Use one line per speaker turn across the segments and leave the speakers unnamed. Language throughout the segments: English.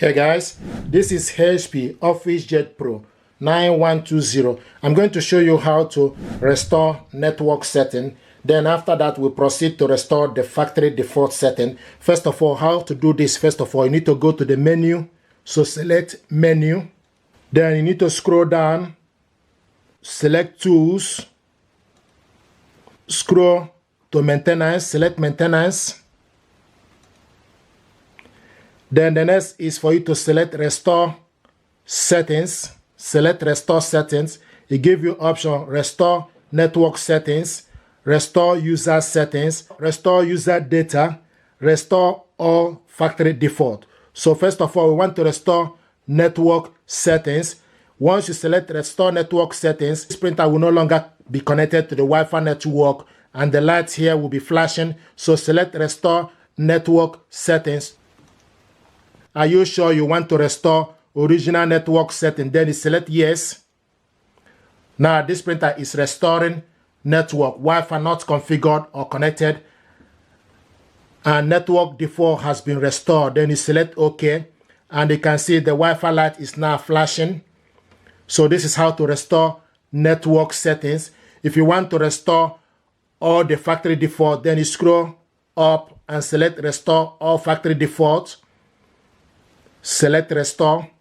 Hey guys, this is HP OfficeJet Pro 9120. I'm going to show you how to restore network setting. Then after that, we'll proceed to restore the factory default setting. First of all, how to do this? First of all, you need to go to the menu. So select menu. Then you need to scroll down, select tools, scroll to maintenance, select maintenance. Then the next is for you to select restore settings. Select restore settings. It gives you option restore network settings, restore user settings, restore user data, restore all factory default. So first of all, we want to restore network settings. Once you select restore network settings, this printer will no longer be connected to the Wi-Fi network and the lights here will be flashing. So select restore network settings. Are you sure you want to restore original network setting? Then you select yes. Now this printer is restoring network, Wi-Fi not configured or connected, and network default has been restored. Then you select OK, and you can see the Wi-Fi light is now flashing. So this is how to restore network settings. If you want to restore all the factory default, then you scroll up and select restore all factory default. Select restore.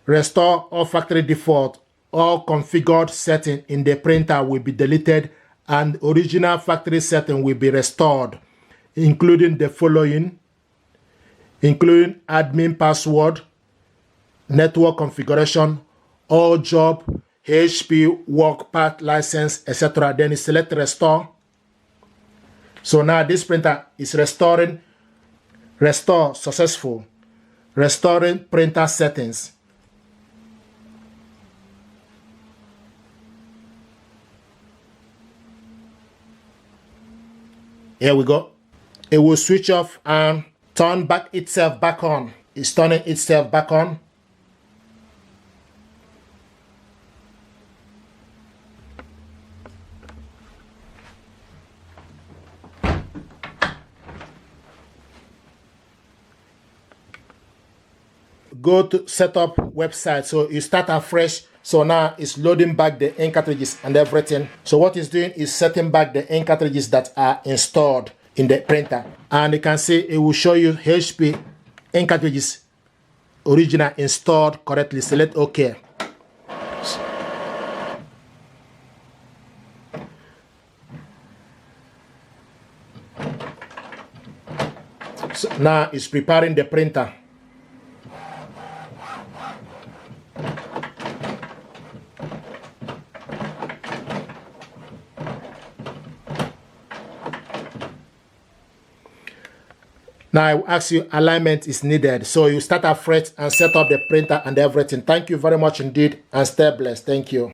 Restore all factory default. All configured setting in the printer will be deleted and original factory setting will be restored, including the following, including admin password, network configuration, all job, HP work part license, etc. Then you select restore. So now this printer is restoring. Restore successful. Restoring printer settings. Here we go. It will switch off and turn back itself back on. It's turning itself back on. Go to setup website. So you start afresh. So now it's loading back the ink cartridges and everything. So what it's doing is setting back the ink cartridges that are installed in the printer. And you can see it will show you HP ink cartridges original installed correctly. Select OK. So now it's preparing the printer. Now I will ask you alignment is needed. So you start afresh and set up the printer and everything. Thank you very much indeed and stay blessed. Thank you.